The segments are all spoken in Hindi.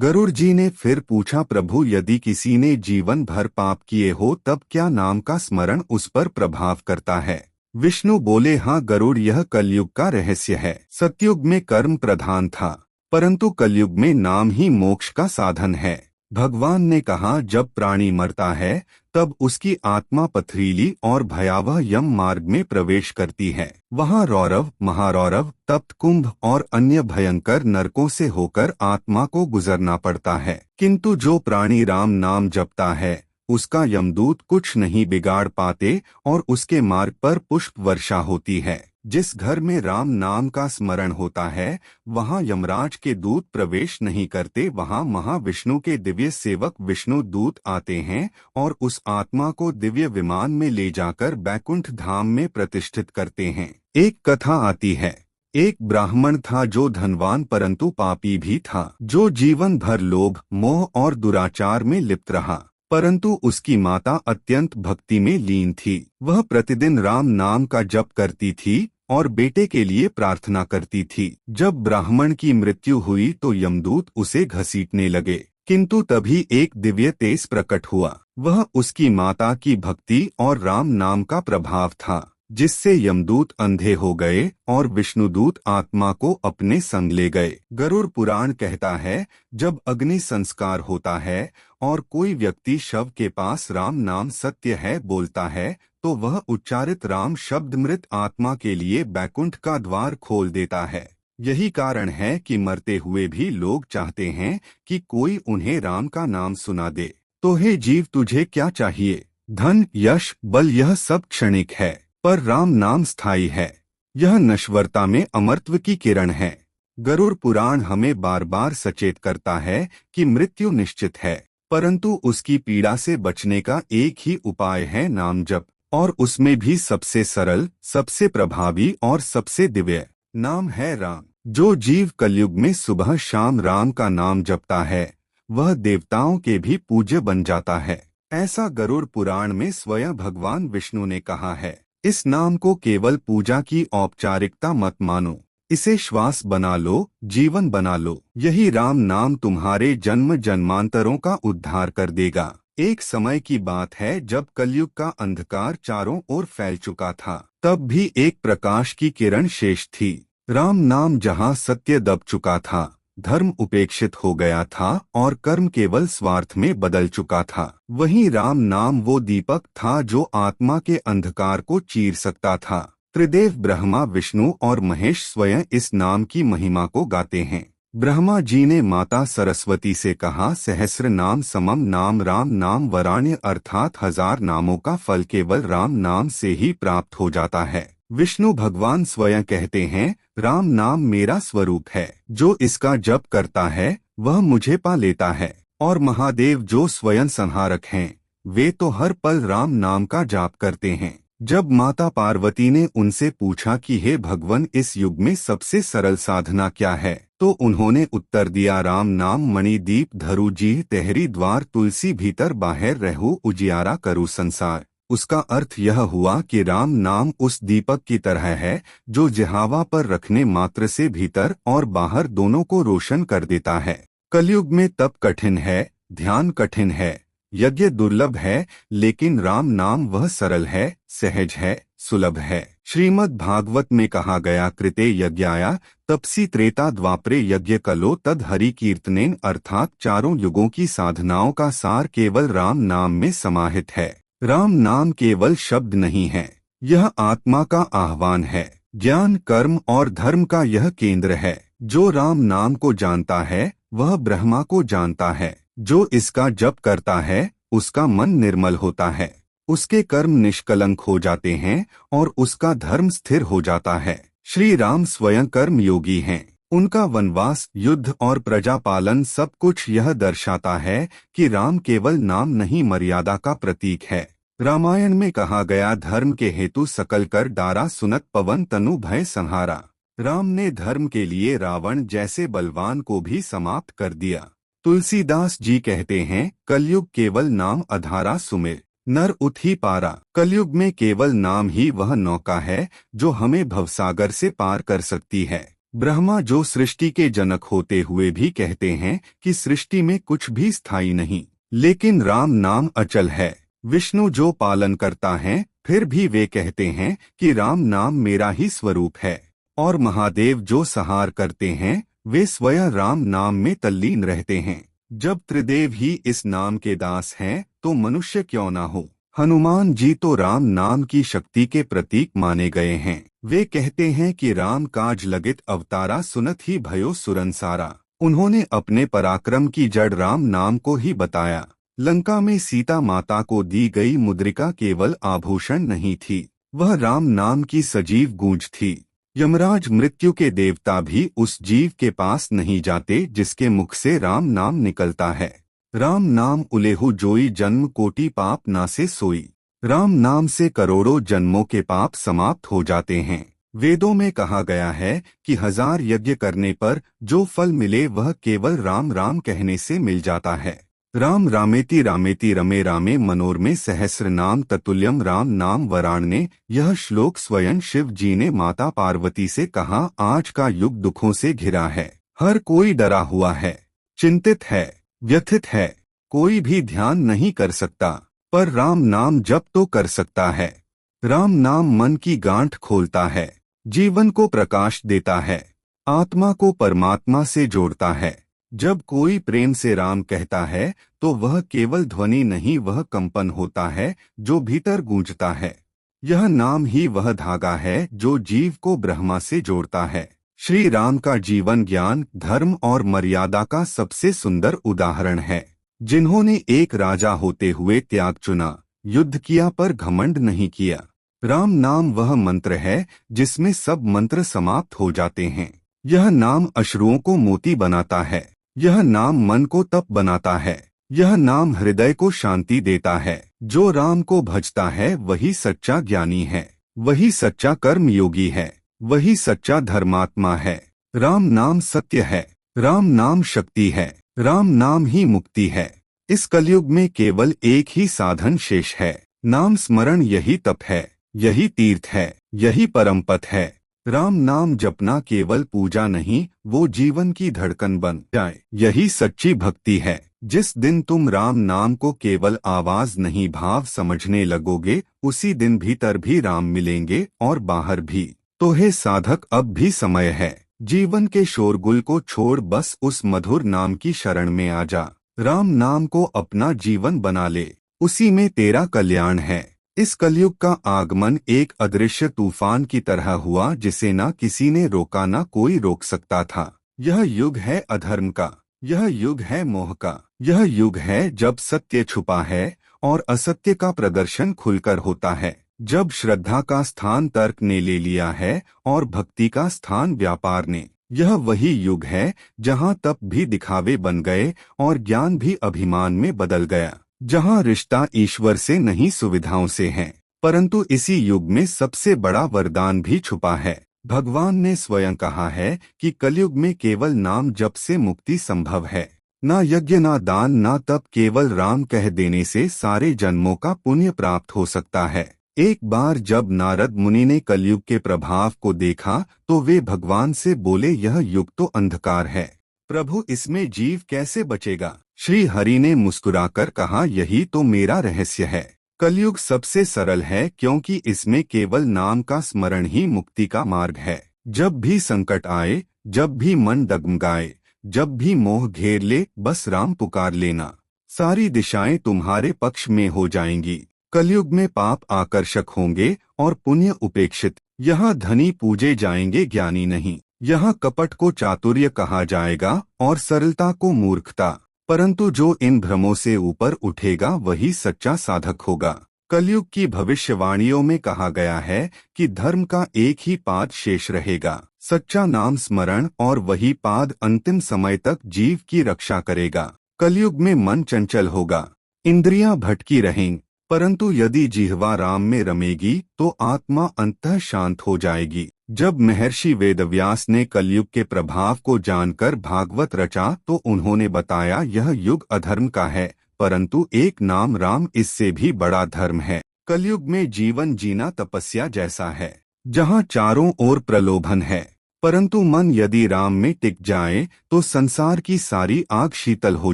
गरुड़ जी ने फिर पूछा, प्रभु यदि किसी ने जीवन भर पाप किए हो तब क्या नाम का स्मरण उस पर प्रभाव करता है? विष्णु बोले, हाँ गरुड़, यह कलयुग का रहस्य है। सतयुग में कर्म प्रधान था, परंतु कलयुग में नाम ही मोक्ष का साधन है। भगवान ने कहा, जब प्राणी मरता है तब उसकी आत्मा पथरीली और भयावह यम मार्ग में प्रवेश करती है। वहाँ रौरव, महारौरव, तप्त कुंभ और अन्य भयंकर नरकों से होकर आत्मा को गुजरना पड़ता है। किंतु जो प्राणी राम नाम जपता है उसका यमदूत कुछ नहीं बिगाड़ पाते और उसके मार्ग पर पुष्प वर्षा होती है। जिस घर में राम नाम का स्मरण होता है वहाँ यमराज के दूत प्रवेश नहीं करते। वहाँ महाविष्णु के दिव्य सेवक विष्णु दूत आते हैं और उस आत्मा को दिव्य विमान में ले जाकर बैकुंठ धाम में प्रतिष्ठित करते हैं। एक कथा आती है, एक ब्राह्मण था जो धनवान परंतु पापी भी था, जो जीवन भर लोभ, मोह और दुराचार में लिप्त रहा। परंतु उसकी माता अत्यंत भक्ति में लीन थी। वह प्रतिदिन राम नाम का जप करती थी और बेटे के लिए प्रार्थना करती थी। जब ब्राह्मण की मृत्यु हुई तो यमदूत उसे घसीटने लगे, किंतु तभी एक दिव्य तेज प्रकट हुआ। वह उसकी माता की भक्ति और राम नाम का प्रभाव था, जिससे यमदूत अंधे हो गए और विष्णुदूत आत्मा को अपने संग ले गए। गरुड़ पुराण कहता है, जब अग्नि संस्कार होता है और कोई व्यक्ति शव के पास राम नाम सत्य है बोलता है तो वह उच्चारित राम शब्द मृत आत्मा के लिए बैकुंठ का द्वार खोल देता है। यही कारण है कि मरते हुए भी लोग चाहते हैं कि कोई उन्हें राम का नाम सुना दे। तो हे जीव, तुझे क्या चाहिए? धन, यश, बल, यह सब क्षणिक है, पर राम नाम स्थायी है। यह नश्वरता में अमरत्व की किरण है। गरुड़ पुराण हमें बार बार सचेत करता है कि मृत्यु निश्चित है, परंतु उसकी पीड़ा से बचने का एक ही उपाय है नाम जप, और उसमें भी सबसे सरल, सबसे प्रभावी और सबसे दिव्य नाम है राम। जो जीव कलयुग में सुबह शाम राम का नाम जपता है वह देवताओं के भी पूज्य बन जाता है। ऐसा गरुड़ पुराण में स्वयं भगवान विष्णु ने कहा है। इस नाम को केवल पूजा की औपचारिकता मत मानो, इसे श्वास बना लो, जीवन बना लो। यही राम नाम तुम्हारे जन्म जन्मांतरों का उद्धार कर देगा। एक समय की बात है जब कलयुग का अंधकार चारों ओर फैल चुका था, तब भी एक प्रकाश की किरण शेष थी। राम नाम जहाँ सत्य दब चुका था, धर्म उपेक्षित हो गया था और कर्म केवल स्वार्थ में बदल चुका था, वहीं राम नाम वो दीपक था जो आत्मा के अंधकार को चीर सकता था। त्रिदेव ब्रह्मा, विष्णु और महेश स्वयं इस नाम की महिमा को गाते हैं। ब्रह्मा जी ने माता सरस्वती से कहा, सहस्र नाम समम नाम राम नाम वराण्य, अर्थात 1000 नामों का फल केवल राम नाम से ही प्राप्त हो जाता है। विष्णु भगवान स्वयं कहते हैं, राम नाम मेरा स्वरूप है, जो इसका जप करता है वह मुझे पा लेता है। और महादेव जो स्वयं संहारक हैं, वे तो हर पल राम नाम का जाप करते हैं। जब माता पार्वती ने उनसे पूछा कि हे भगवान, इस युग में सबसे सरल साधना क्या है, तो उन्होंने उत्तर दिया, राम नाम मणि दीप धरु जी, तेहरी द्वार तुलसी भीतर बाहर रहु, उजियारा करु संसार। उसका अर्थ यह हुआ कि राम नाम उस दीपक की तरह है जो जिह्वा पर रखने मात्र से भीतर और बाहर दोनों को रोशन कर देता है। कलयुग में तप कठिन है, ध्यान कठिन है, यज्ञ दुर्लभ है, लेकिन राम नाम वह सरल है, सहज है, सुलभ है। श्रीमद् भागवत में कहा गया, कृते यज्ञाया तपसी त्रेता द्वापरे यज्ञ कलो तद हरि कीर्तनेन, अर्थात चारों युगों की साधनाओं का सार केवल राम नाम में समाहित है। राम नाम केवल शब्द नहीं है, यह आत्मा का आह्वान है। ज्ञान, कर्म और धर्म का यह केंद्र है। जो राम नाम को जानता है वह ब्रह्मा को जानता है। जो इसका जप करता है उसका मन निर्मल होता है, उसके कर्म निष्कलंक हो जाते हैं और उसका धर्म स्थिर हो जाता है। श्री राम स्वयं कर्म योगी हैं। उनका वनवास, युद्ध और प्रजा पालन सब कुछ यह दर्शाता है कि राम केवल नाम नहीं, मर्यादा का प्रतीक है। रामायण में कहा गया, धर्म के हेतु सकल कर डारा, सुनत पवन तनु भय संहारा। राम ने धर्म के लिए रावण जैसे बलवान को भी समाप्त कर दिया। तुलसीदास जी कहते हैं, कलयुग केवल नाम अधारा सुमिर, नर उठी पारा। कलयुग में केवल नाम ही वह नौका है जो हमें भवसागर से पार कर सकती है। ब्रह्मा जो सृष्टि के जनक होते हुए भी कहते हैं कि सृष्टि में कुछ भी स्थायी नहीं, लेकिन राम नाम अचल है। विष्णु जो पालन करता है, फिर भी वे कहते हैं कि राम नाम मेरा ही स्वरूप है। और महादेव जो संहार करते हैं, वे स्वयं राम नाम में तल्लीन रहते हैं। जब त्रिदेव ही इस नाम के दास हैं, तो मनुष्य क्यों ना हो। हनुमान जी तो राम नाम की शक्ति के प्रतीक माने गए हैं। वे कहते हैं कि राम काज लगित अवतारा सुनत ही भयो सुरनसारा। उन्होंने अपने पराक्रम की जड़ राम नाम को ही बताया। लंका में सीता माता को दी गई मुद्रिका केवल आभूषण नहीं थी, वह राम नाम की सजीव गूंज थी। यमराज मृत्यु के देवता भी उस जीव के पास नहीं जाते जिसके मुख से राम नाम निकलता है। राम नाम उलेहु जोई जन्म कोटि पाप नासे सोई। राम नाम से करोड़ों जन्मों के पाप समाप्त हो जाते हैं। वेदों में कहा गया है कि 1000 यज्ञ करने पर जो फल मिले वह केवल राम राम कहने से मिल जाता है। राम रामेति रामेति रमे रामे मनोरमे सहस्र नाम ततुल्यम राम नाम वराणने। यह श्लोक स्वयं शिव जी ने माता पार्वती से कहा। आज का युग दुखों से घिरा है, हर कोई डरा हुआ है, चिंतित है, व्यथित है, कोई भी ध्यान नहीं कर सकता, पर राम नाम जप तो कर सकता है। राम नाम मन की गांठ खोलता है, जीवन को प्रकाश देता है, आत्मा को परमात्मा से जोड़ता है। जब कोई प्रेम से राम कहता है तो वह केवल ध्वनि नहीं, वह कंपन होता है जो भीतर गूंजता है। यह नाम ही वह धागा है जो जीव को ब्रह्मा से जोड़ता है। श्री राम का जीवन ज्ञान, धर्म और मर्यादा का सबसे सुंदर उदाहरण है। जिन्होंने एक राजा होते हुए त्याग चुना, युद्ध किया पर घमंड नहीं किया। राम नाम वह मंत्र है जिसमें सब मंत्र समाप्त हो जाते हैं। यह नाम अश्रुओं को मोती बनाता है, यह नाम मन को तप बनाता है, यह नाम हृदय को शांति देता है। जो राम को भजता है वही सच्चा ज्ञानी है, वही सच्चा कर्म योगी है, वही सच्चा धर्मात्मा है। राम नाम सत्य है, राम नाम शक्ति है, राम नाम ही मुक्ति है। इस कलयुग में केवल एक ही साधन शेष है, नाम स्मरण। यही तप है, यही तीर्थ है, यही परम पथ है। राम नाम जपना केवल पूजा नहीं, वो जीवन की धड़कन बन जाए, यही सच्ची भक्ति है। जिस दिन तुम राम नाम को केवल आवाज नहीं भाव समझने लगोगे, उसी दिन भीतर भी राम मिलेंगे और बाहर भी। तो हे साधक, अब भी समय है। जीवन के शोरगुल को छोड़ बस उस मधुर नाम की शरण में आ जा। राम नाम को अपना जीवन बना ले, उसी में तेरा कल्याण है। इस कलयुग का आगमन एक अदृश्य तूफान की तरह हुआ जिसे न किसी ने रोका, न कोई रोक सकता था। यह युग है अधर्म का, यह युग है मोह का, यह युग है जब सत्य छुपा है और असत्य का प्रदर्शन खुलकर होता है। जब श्रद्धा का स्थान तर्क ने ले लिया है और भक्ति का स्थान व्यापार ने। यह वही युग है जहाँ तप भी दिखावे बन गए और ज्ञान भी अभिमान में बदल गया। जहाँ रिश्ता ईश्वर से नहीं सुविधाओं से है। परंतु इसी युग में सबसे बड़ा वरदान भी छुपा है। भगवान ने स्वयं कहा है कि कलयुग में केवल नाम जप से मुक्ति संभव है। ना यज्ञ, ना दान, ना तप, केवल राम कह देने से सारे जन्मों का पुण्य प्राप्त हो सकता है। एक बार जब नारद मुनि ने कलयुग के प्रभाव को देखा तो वे भगवान से बोले, यह युग तो अंधकार है, प्रभु इसमें जीव कैसे बचेगा। श्री हरि ने मुस्कुराकर कहा, यही तो मेरा रहस्य है। कलयुग सबसे सरल है क्योंकि इसमें केवल नाम का स्मरण ही मुक्ति का मार्ग है। जब भी संकट आए, जब भी मन डगमगाए, जब भी मोह घेर ले, बस राम पुकार लेना, सारी दिशाएं तुम्हारे पक्ष में हो जाएंगी। कलयुग में पाप आकर्षक होंगे और पुण्य उपेक्षित। यहाँ धनी पूजे जाएंगे, ज्ञानी नहीं। यहाँ कपट को चातुर्य कहा जाएगा और सरलता को मूर्खता। परंतु जो इन भ्रमों से ऊपर उठेगा वही सच्चा साधक होगा। कलयुग की भविष्यवाणियों में कहा गया है कि धर्म का एक ही पाद शेष रहेगा, सच्चा नाम स्मरण, और वही पाद अंतिम समय तक जीव की रक्षा करेगा। कलयुग में मन चंचल होगा, इंद्रियां भटकी रहेंगी, परंतु यदि जिह्वा राम में रमेगी तो आत्मा अंततः शांत हो जाएगी। जब महर्षि वेदव्यास ने कलयुग के प्रभाव को जानकर भागवत रचा तो उन्होंने बताया, यह युग अधर्म का है, परंतु एक नाम राम इससे भी बड़ा धर्म है। कलयुग में जीवन जीना तपस्या जैसा है, जहाँ चारों ओर प्रलोभन है, परंतु मन यदि राम में टिक जाए तो संसार की सारी आग शीतल हो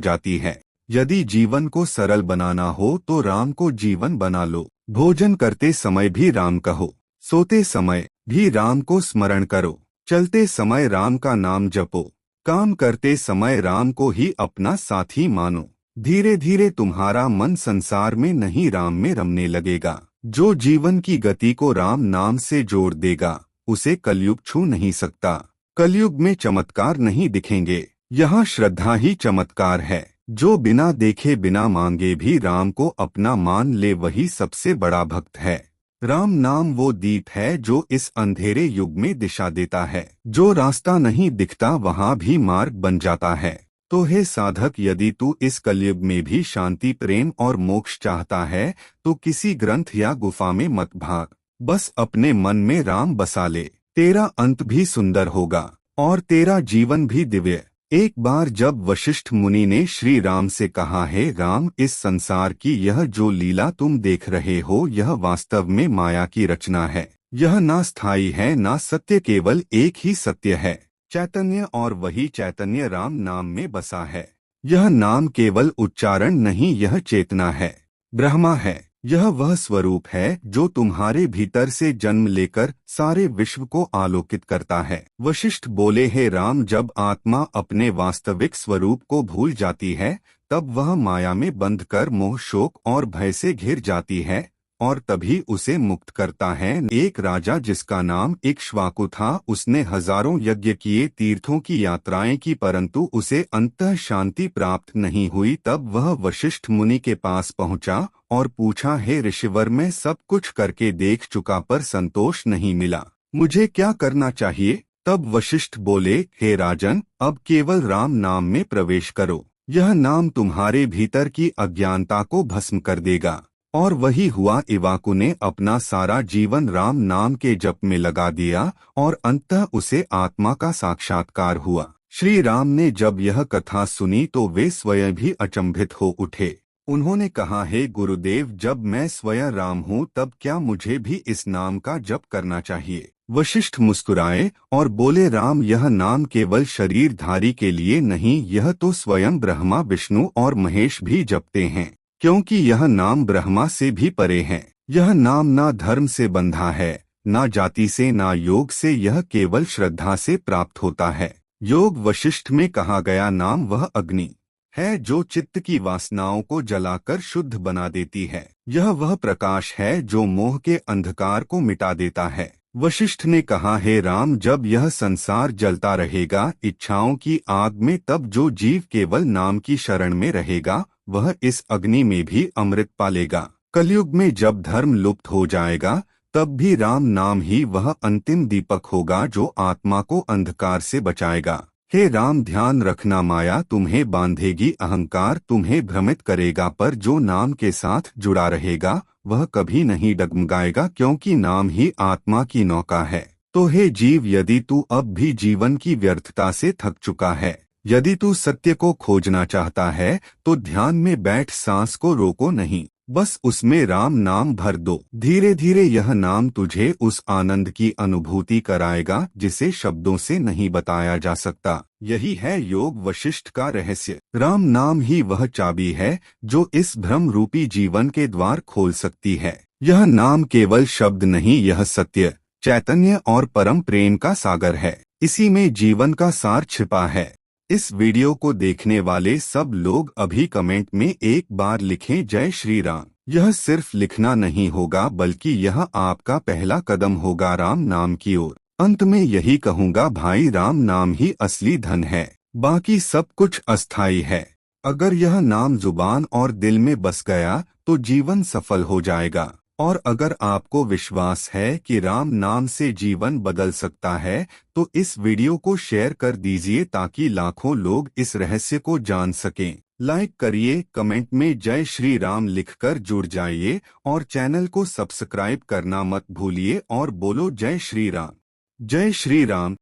जाती है। यदि जीवन को सरल बनाना हो तो राम को जीवन बना लो। भोजन करते समय भी राम कहो, सोते समय भी राम को स्मरण करो, चलते समय राम का नाम जपो, काम करते समय राम को ही अपना साथी मानो। धीरे धीरे तुम्हारा मन संसार में नहीं राम में रमने लगेगा। जो जीवन की गति को राम नाम से जोड़ देगा उसे कलयुग छू नहीं सकता। कलयुग में चमत्कार नहीं दिखेंगे, यहाँ श्रद्धा ही चमत्कार है। जो बिना देखे बिना मांगे भी राम को अपना मान ले वही सबसे बड़ा भक्त है। राम नाम वो दीप है जो इस अंधेरे युग में दिशा देता है। जो रास्ता नहीं दिखता वहाँ भी मार्ग बन जाता है। तो हे साधक, यदि तू इस कलयुग में भी शांति, प्रेम और मोक्ष चाहता है तो किसी ग्रंथ या गुफा में मत भाग, बस अपने मन में राम बसा ले। तेरा अंत भी सुंदर होगा और तेरा जीवन भी दिव्य। एक बार जब वशिष्ठ मुनि ने श्री राम से कहा, हे राम, इस संसार की यह जो लीला तुम देख रहे हो यह वास्तव में माया की रचना है। यह ना स्थायी है ना सत्य, केवल एक ही सत्य है, चैतन्य, और वही चैतन्य राम नाम में बसा है। यह नाम केवल उच्चारण नहीं, यह चेतना है, ब्रह्मा है। यह वह स्वरूप है जो तुम्हारे भीतर से जन्म लेकर सारे विश्व को आलोकित करता है। वशिष्ठ बोले, हे राम, जब आत्मा अपने वास्तविक स्वरूप को भूल जाती है तब वह माया में बंध कर मोह, शोक और भय से घिर जाती है और तभी उसे मुक्त करता है। एक राजा जिसका नाम इक्ष्वाकु था, उसने हजारों यज्ञ किए, तीर्थों की यात्राएं की, परंतु उसे अंततः शांति प्राप्त नहीं हुई। तब वह वशिष्ठ मुनि के पास पहुंचा और पूछा, हे ऋषिवर, मैं सब कुछ करके देख चुका पर संतोष नहीं मिला, मुझे क्या करना चाहिए? तब वशिष्ठ बोले, हे राजन, अब केवल राम नाम में प्रवेश करो। यह नाम तुम्हारे भीतर की अज्ञानता को भस्म कर देगा। और वही हुआ। इवाकु ने अपना सारा जीवन राम नाम के जप में लगा दिया और अंततः उसे आत्मा का साक्षात्कार हुआ। श्री राम ने जब यह कथा सुनी तो वे स्वयं भी अचंभित हो उठे। उन्होंने कहा, हे गुरुदेव, जब मैं स्वयं राम हूँ तब क्या मुझे भी इस नाम का जप करना चाहिए? वशिष्ठ मुस्कुराए और बोले, राम, यह नाम केवल शरीरधारी के लिए नहीं, यह तो स्वयं ब्रह्मा, विष्णु और महेश भी जपते हैं, क्योंकि यह नाम ब्रह्मा से भी परे है। यह नाम ना धर्म से बंधा है, ना जाति से, ना योग से, यह केवल श्रद्धा से प्राप्त होता है। योग वशिष्ठ में कहा गया नाम वह अग्नि है जो चित्त की वासनाओं को जलाकर शुद्ध बना देती है। यह वह प्रकाश है जो मोह के अंधकार को मिटा देता है। वशिष्ठ ने कहा, हे राम, जब यह संसार जलता रहेगा इच्छाओं की आग में, तब जो जीव केवल नाम की शरण में रहेगा वह इस अग्नि में भी अमृत पालेगा। कलयुग में जब धर्म लुप्त हो जाएगा तब भी राम नाम ही वह अंतिम दीपक होगा जो आत्मा को अंधकार से बचाएगा। हे राम, ध्यान रखना, माया तुम्हें बांधेगी, अहंकार तुम्हें भ्रमित करेगा, पर जो नाम के साथ जुड़ा रहेगा वह कभी नहीं डगमगाएगा, क्योंकि नाम ही आत्मा की नौका है। तो हे जीव, यदि तू अब भी जीवन की व्यर्थता से थक चुका है, यदि तू सत्य को खोजना चाहता है तो ध्यान में बैठ, सांस को रोको नहीं, बस उसमें राम नाम भर दो। धीरे धीरे यह नाम तुझे उस आनंद की अनुभूति कराएगा जिसे शब्दों से नहीं बताया जा सकता। यही है योग वशिष्ठ का रहस्य। राम नाम ही वह चाबी है जो इस भ्रम रूपी जीवन के द्वार खोल सकती है। यह नाम केवल शब्द नहीं, यह सत्य, चैतन्य और परम प्रेम का सागर है। इसी में जीवन का सार छिपा है। इस वीडियो को देखने वाले सब लोग अभी कमेंट में एक बार लिखें, जय श्री राम। यह सिर्फ लिखना नहीं होगा बल्कि यह आपका पहला कदम होगा राम नाम की ओर। अंत में यही कहूँगा, भाई, राम नाम ही असली धन है, बाकी सब कुछ अस्थाई है। अगर यह नाम जुबान और दिल में बस गया तो जीवन सफल हो जाएगा। और अगर आपको विश्वास है कि राम नाम से जीवन बदल सकता है तो इस वीडियो को शेयर कर दीजिए ताकि लाखों लोग इस रहस्य को जान सकें। लाइक करिए, कमेंट में जय श्री राम लिखकर जुड़ जाइए और चैनल को सब्सक्राइब करना मत भूलिए और बोलो जय श्री राम। जय श्री राम।